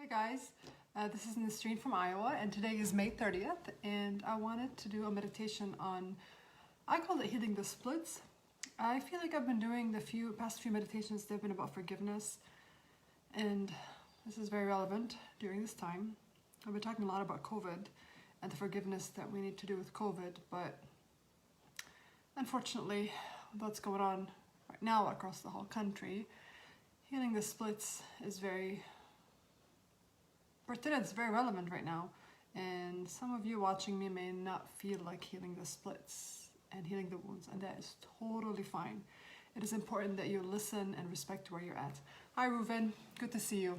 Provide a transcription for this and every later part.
Hi guys, this is Nasreen from Iowa and today is May 30th and I wanted to do a meditation on, I call it healing the splits. I feel like I've been doing the past few meditations, they've been about forgiveness, and this is very relevant during this time. I've been talking a lot about COVID and the forgiveness that we need to do with COVID, but unfortunately what's going on right now across the whole country, healing the splits is very relevant right now, and some of you watching me may not feel like healing the splits and healing the wounds, and that is totally fine. It is important that you listen and respect where you're at. Hi Reuven, good to see you.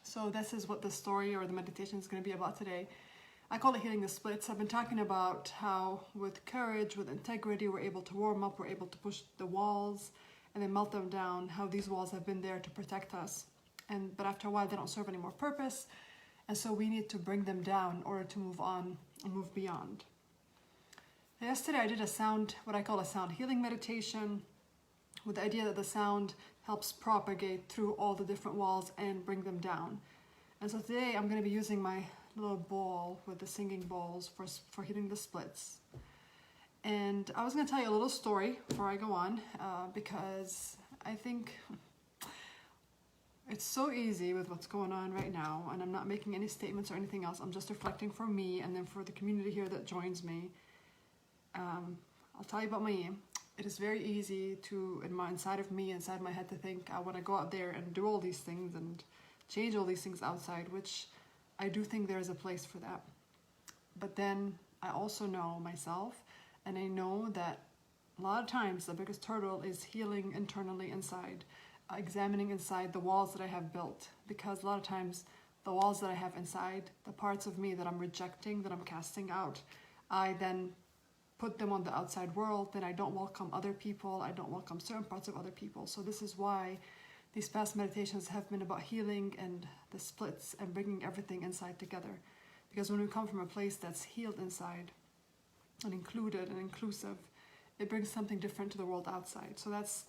So this is what the story or the meditation is going to be about today. I call it healing the splits. I've been talking about how with courage, with integrity, we're able to warm up, we're able to push the walls and then melt them down, how these walls have been there to protect us. But after a while, they don't serve any more purpose. And so we need to bring them down in order to move on and move beyond. Yesterday, I did what I call a sound healing meditation, with the idea that the sound helps propagate through all the different walls and bring them down. And so today, I'm going to be using my little bowl with the singing bowls for healing the splits. And I was going to tell you a little story before I go on, because I think it's so easy with what's going on right now, and I'm not making any statements or anything else. I'm just reflecting for me and then for the community here that joins me. I'll tell you about me. It is very easy to, inside my head, to think I want to go out there and do all these things and change all these things outside, which I do think there is a place for that. But then I also know myself, and I know that a lot of times the biggest hurdle is healing internally inside. Examining inside the walls that I have built, because a lot of times the walls that I have inside, the parts of me that I'm rejecting, that I'm casting out, I then put them on the outside world. Then I don't welcome other people, I don't welcome certain parts of other people. So this is why these past meditations have been about healing and the splits and bringing everything inside together, because when we come from a place that's healed inside and included and inclusive, it brings something different to the world outside. So that's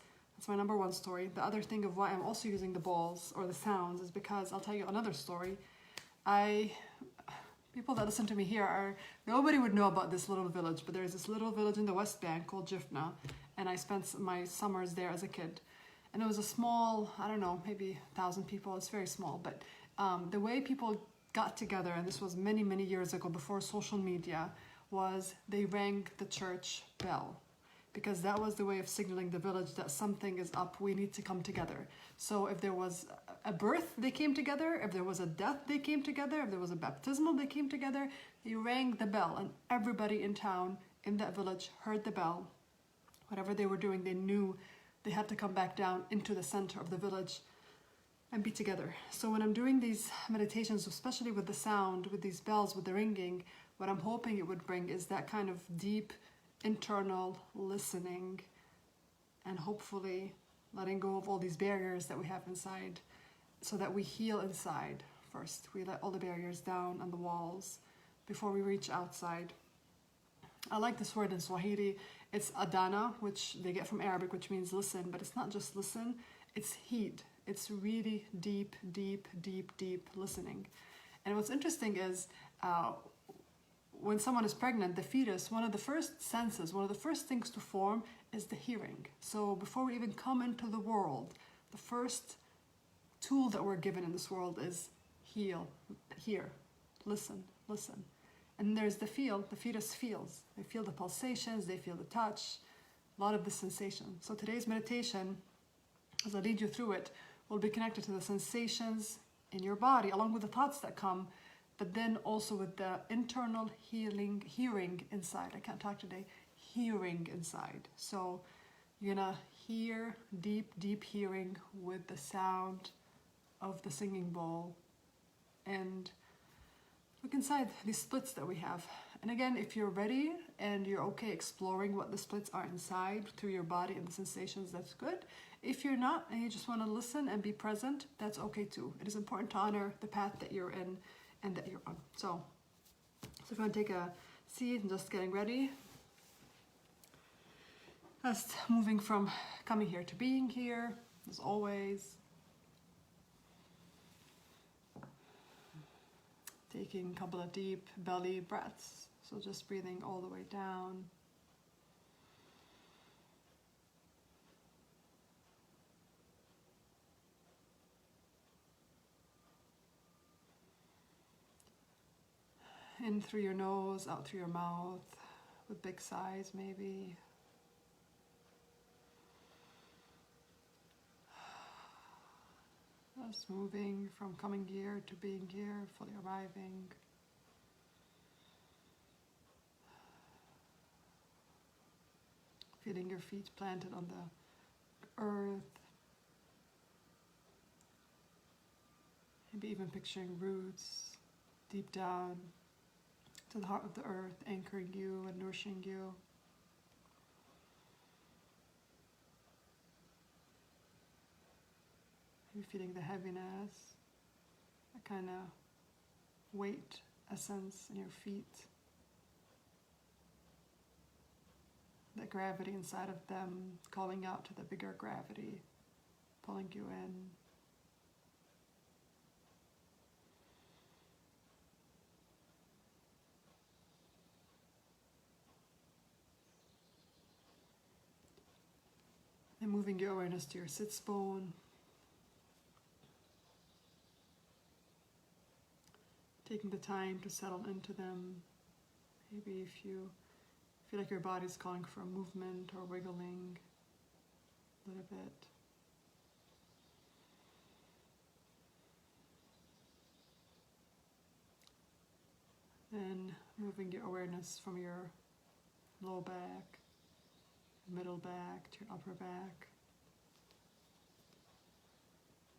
my number one story. The other thing of why I'm also using the balls or the sounds is because I'll tell you another story. People that listen to me here nobody would know about this little village, but there's this little village in the West Bank called Jifna, and I spent my summers there as a kid. And it was a small, I don't know, maybe 1,000 people. It's very small, but the way people got together, and this was many, many years ago before social media, was they rang the church bell, because that was the way of signaling the village that something is up, we need to come together. So if there was a birth, they came together. If there was a death, they came together. If there was a baptismal, they came together. They rang the bell, and everybody in town, in that village, heard the bell. Whatever they were doing, they knew they had to come back down into the center of the village and be together. So when I'm doing these meditations, especially with the sound, with these bells, with the ringing, what I'm hoping it would bring is that kind of deep, internal listening, and hopefully letting go of all these barriers that we have inside, so that we heal inside first. We let all the barriers down on the walls before we reach outside. I like this word in Swahili. It's adhana, which they get from Arabic, which means listen, but it's not just listen, it's heed. It's really deep, deep, deep, deep listening. And what's interesting is when someone is pregnant, the fetus, one of the first senses, one of the first things to form is the hearing. So before we even come into the world, the first tool that we're given in this world is hear, listen. And there's the feel, the fetus feels. They feel the pulsations, they feel the touch, a lot of the sensation. So today's meditation, as I lead you through it, will be connected to the sensations in your body, along with the thoughts that come, but then also with the internal hearing inside. I can't talk today. Hearing inside. So you're gonna hear deep, deep hearing with the sound of the singing bowl, and look inside these splits that we have. And again, if you're ready and you're okay exploring what the splits are inside through your body and the sensations, that's good. If you're not and you just want to listen and be present, that's okay too. It is important to honor the path that you're in and that you're on. So if you want to take a seat and just getting ready, just moving from coming here to being here, as always. Taking a couple of deep belly breaths. So just breathing all the way down. In through your nose, out through your mouth, with big sighs maybe. Just moving from coming here to being here, fully arriving. Feeling your feet planted on the earth. Maybe even picturing roots deep down to the heart of the earth, anchoring you and nourishing you. You're feeling the heaviness, a kind of weight essence in your feet. The gravity inside of them calling out to the bigger gravity, pulling you in. And moving your awareness to your sits bone. Taking the time to settle into them. Maybe if you feel like your body's calling for a movement or wiggling a little bit. Then moving your awareness from your low back, middle back to your upper back.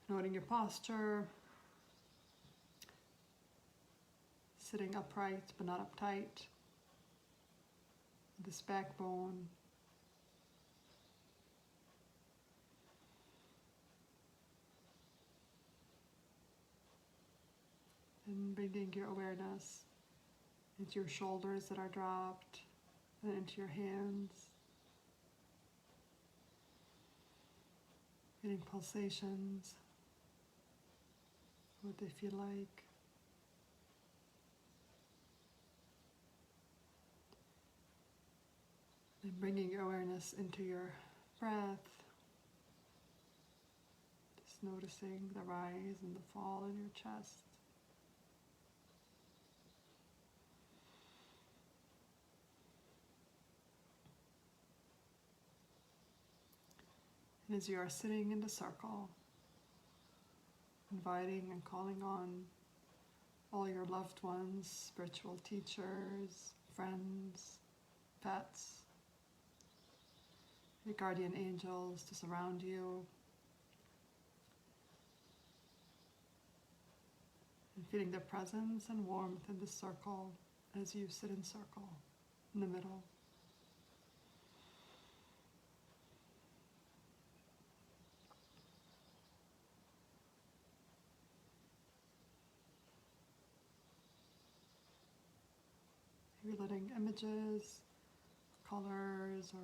Noting your posture. Sitting upright but not uptight. This backbone. And bringing your awareness into your shoulders that are dropped and into your hands. Feeling pulsations, what they feel like. And bringing your awareness into your breath. Just noticing the rise and the fall in your chest. And as you are sitting in the circle, inviting and calling on all your loved ones, spiritual teachers, friends, pets, your guardian angels to surround you. And feeling their presence and warmth in the circle as you sit in circle in the middle. Maybe letting images, colors, or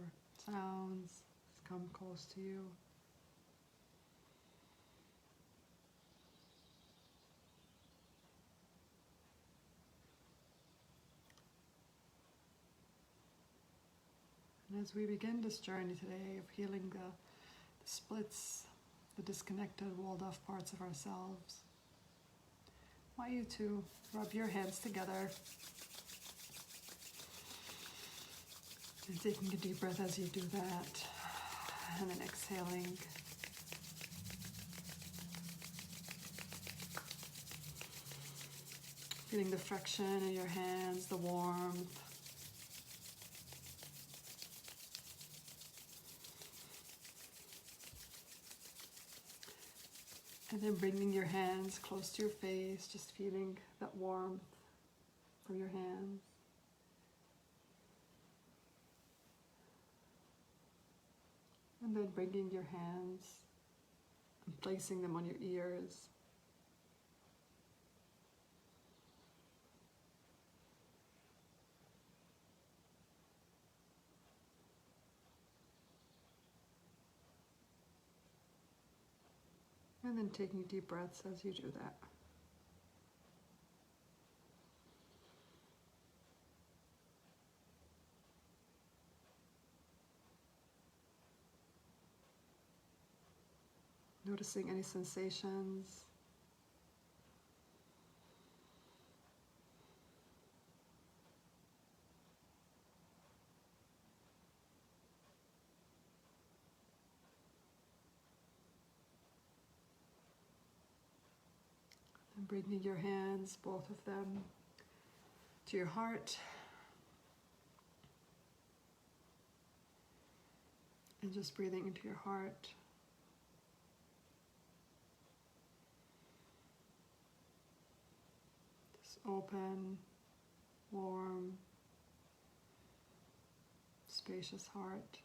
sounds come close to you. And as we begin this journey today of healing the splits, the disconnected, walled-off parts of ourselves, I want you to rub your hands together. And taking a deep breath as you do that, and then exhaling. Feeling the friction in your hands, the warmth. And then bringing your hands close to your face, just feeling that warmth from your hands. And then bringing your hands and placing them on your ears. And then taking deep breaths as you do that. Noticing any sensations. And bringing your hands, both of them, to your heart. And just breathing into your heart. This open, warm, spacious heart.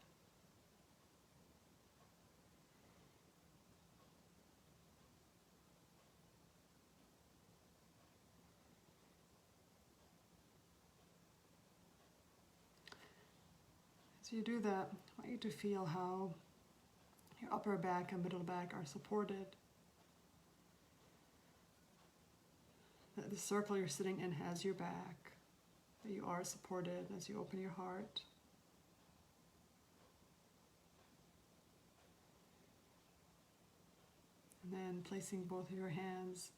As you do that, I want you to feel how your upper back and middle back are supported. That the circle you're sitting in has your back. That you are supported as you open your heart. And then placing both of your hands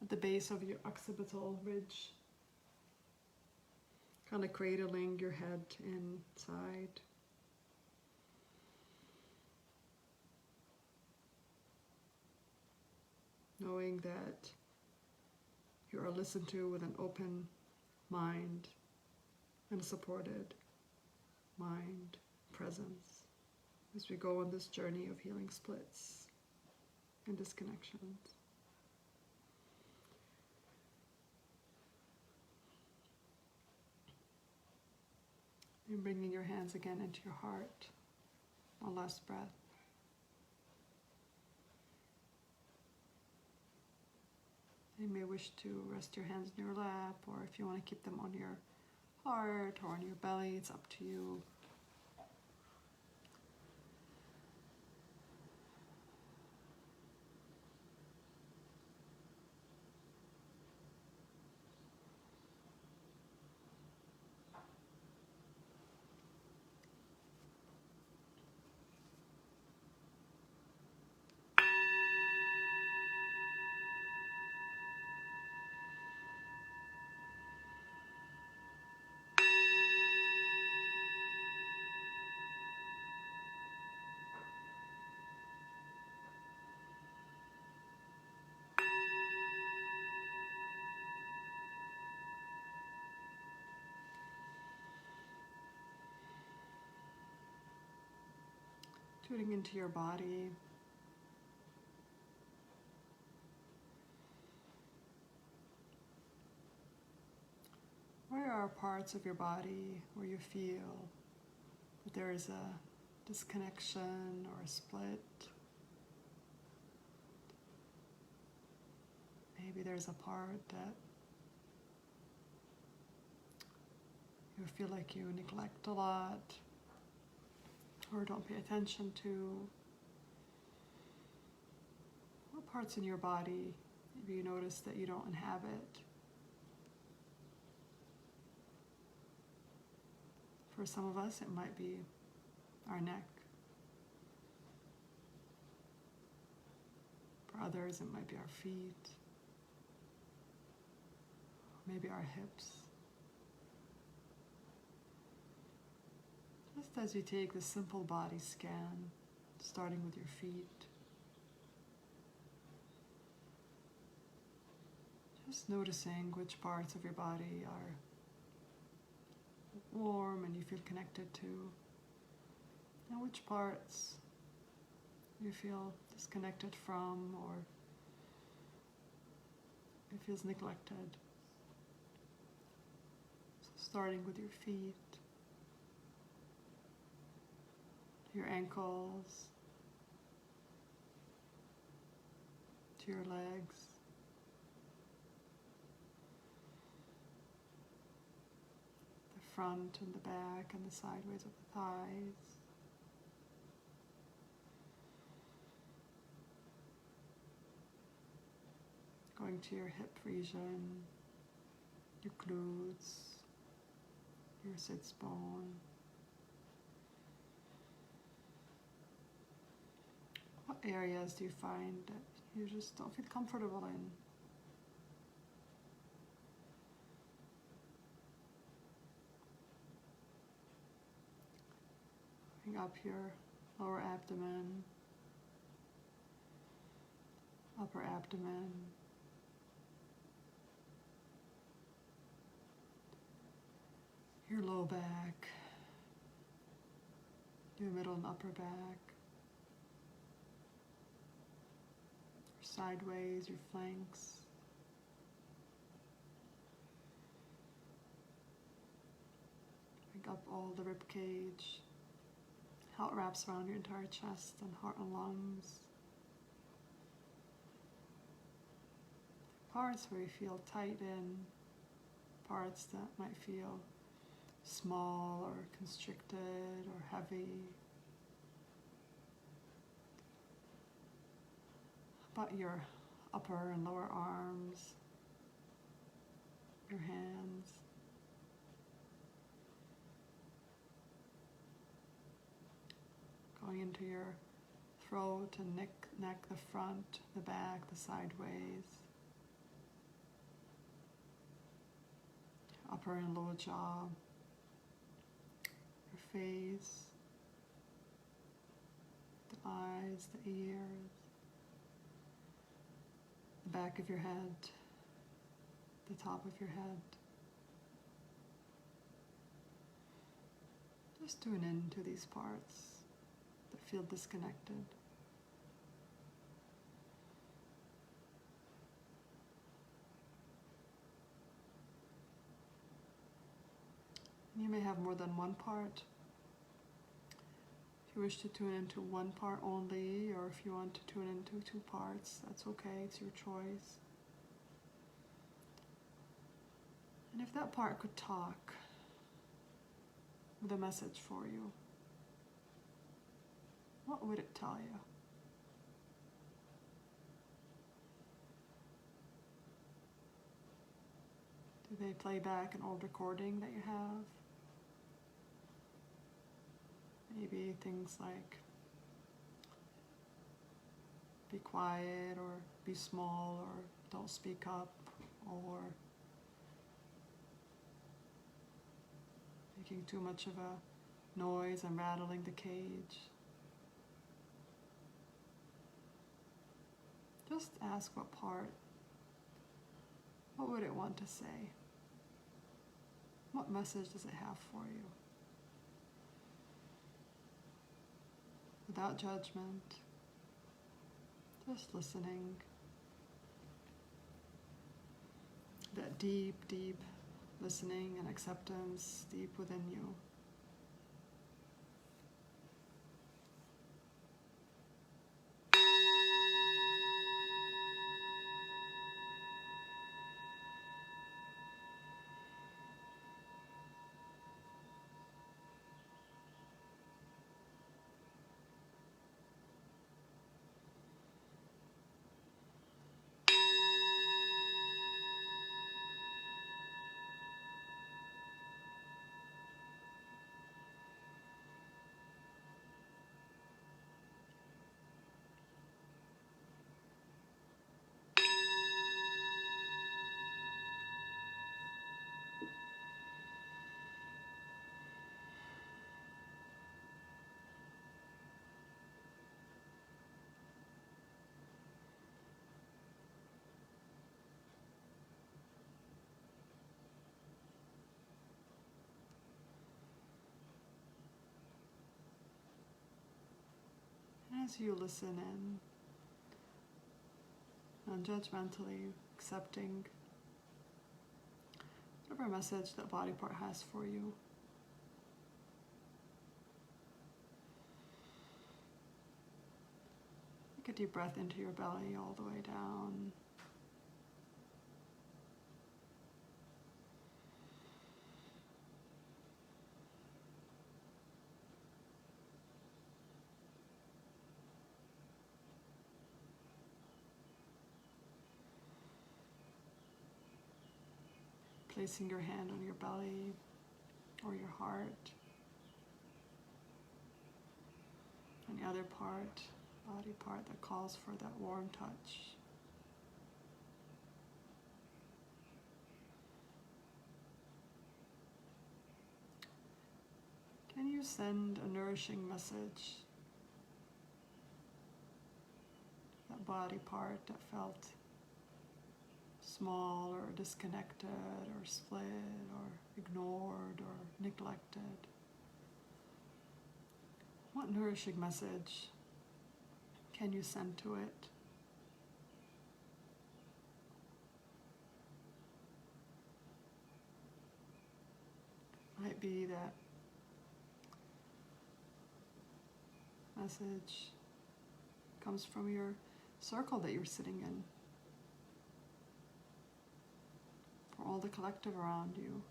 at the base of your occipital ridge. Kind of cradling your head inside. Knowing that you are listened to with an open mind and a supported mind presence as we go on this journey of healing splits and disconnections. And bringing your hands again into your heart. One last breath. You may wish to rest your hands in your lap, or if you want to keep them on your heart or on your belly, it's up to you. Tuning into your body. Where are parts of your body where you feel that there is a disconnection or a split? Maybe there's a part that you feel like you neglect a lot or don't pay attention to. What parts in your body maybe you notice that you don't inhabit? For some of us, it might be our neck. For others, it might be our feet, maybe our hips. Just as you take the simple body scan, starting with your feet, just noticing which parts of your body are warm and you feel connected to, and which parts you feel disconnected from or it feels neglected. So starting with your feet, your ankles, to your legs, the front and the back and the sideways of the thighs, going to your hip region, your glutes, your sits bone. What areas do you find that you just don't feel comfortable in? Bring up your lower abdomen, upper abdomen, your low back, your middle and upper back, your sideways, your flanks. Bring up all the rib cage, how it wraps around your entire chest and heart and lungs. Parts where you feel tight in, parts that might feel small or constricted or heavy. How about your upper and lower arms, your hands? Going into your throat and neck, the front, the back, the sideways. Upper and lower jaw, your face, the eyes, the ears, the back of your head, the top of your head. Just tune into these parts that feel disconnected. You may have more than one part. If you wish to tune into one part only, or if you want to tune into 2 parts, that's okay, it's your choice. And if that part could talk with a message for you, what would it tell you? Do they play back an old recording that you have? Maybe things like be quiet, or be small, or don't speak up, or making too much of a noise and rattling the cage. Just ask what part, what would it want to say? What message does it have for you? Without judgment, just listening. That deep, deep listening and acceptance deep within you. As you listen in, non-judgmentally accepting whatever message that body part has for you. Take a deep breath into your belly all the way down. Placing your hand on your belly or your heart, and the other part body part that calls for that warm touch. Can you send a nourishing message? That body part that felt small or disconnected or split or ignored or neglected. What nourishing message can you send to it? Might be that message comes from your circle that you're sitting in, for all the collective around you.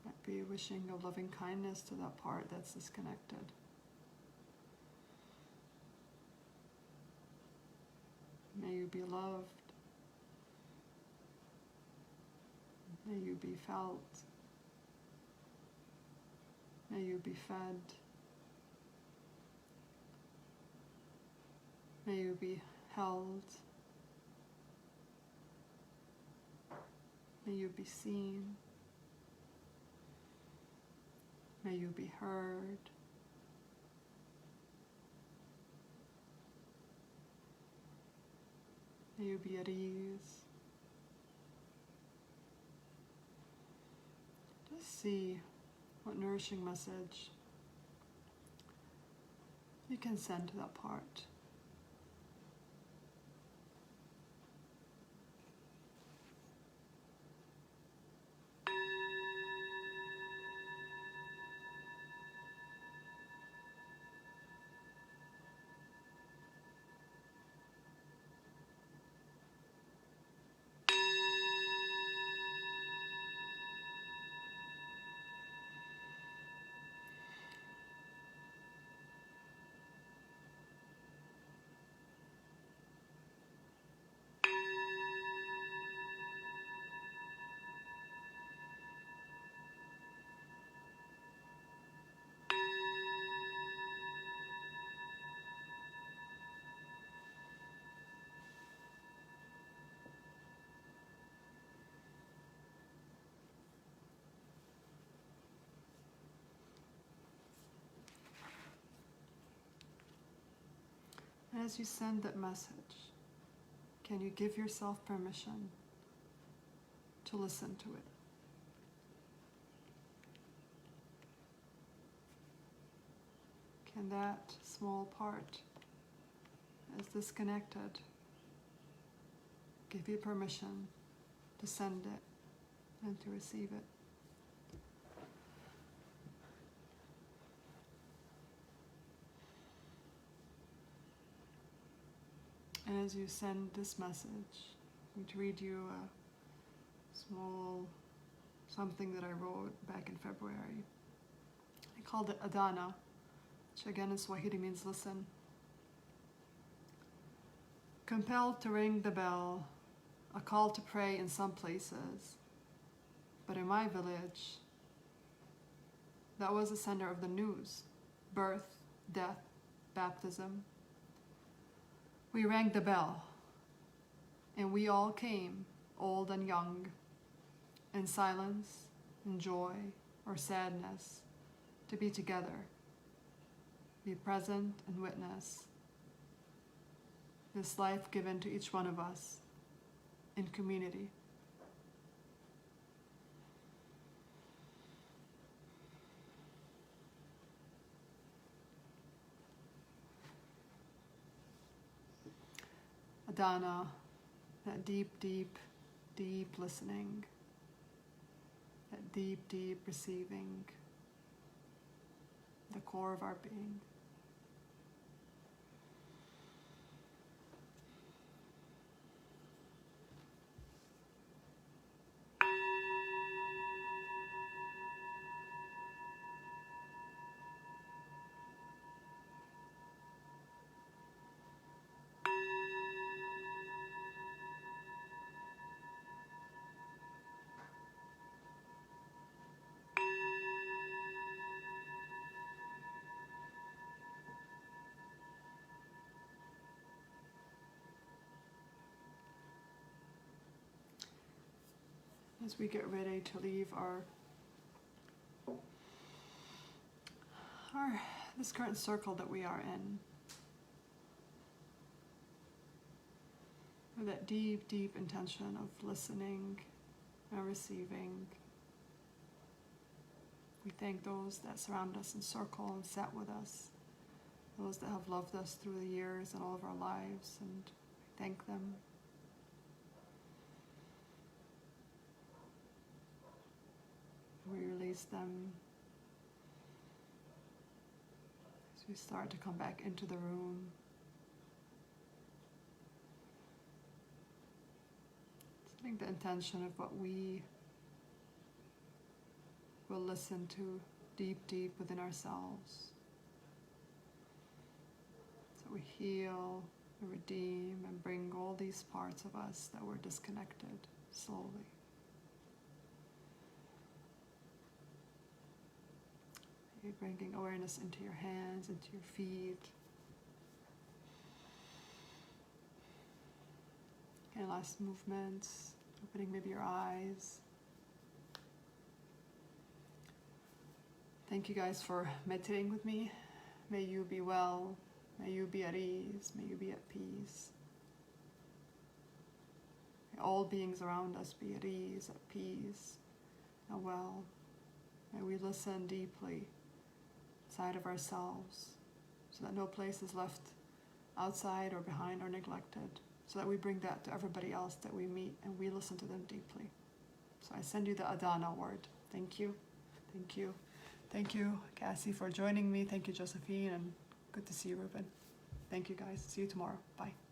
Might be wishing of loving kindness to that part that's disconnected. May you be loved. May you be felt. May you be fed. May you be held. May you be seen. May you be heard. May you be at ease. Just see what nourishing message you can send to that part. As you send that message, can you give yourself permission to listen to it? Can that small part that's disconnected give you permission to send it and to receive it? And as you send this message, I'm going to read you a small something that I wrote back in February. I called it adhana, which again in Swahili means listen. Compelled to ring the bell, a call to pray in some places, but in my village, that was the center of the news: birth, death, baptism. We rang the bell, and we all came, old and young, in silence, in joy, or sadness, to be together, be present and witness this life given to each one of us in community. Adhana, that deep, deep, deep listening, that deep, deep receiving, the core of our being. as we get ready to leave our this current circle that we are in, with that deep, deep intention of listening and receiving. We thank those that surround us and circle and sat with us, those that have loved us through the years and all of our lives, and we thank them. We release them as we start to come back into the room. Setting the intention of what we will listen to deep, deep within ourselves. So we heal and redeem and bring all these parts of us that were disconnected slowly. You're bringing awareness into your hands, into your feet. And last movements, opening maybe your eyes. Thank you guys for meditating with me. May you be well. May you be at ease. May you be at peace. May all beings around us be at ease, at peace, and well. May we listen deeply inside of ourselves so that no place is left outside or behind or neglected, so that we bring that to everybody else that we meet and we listen to them deeply. So I send you the adhana word. Thank you. Thank you. Thank you, Cassie, for joining me. Thank you, Josephine, and good to see you, Ruben. Thank you, guys. See you tomorrow. Bye.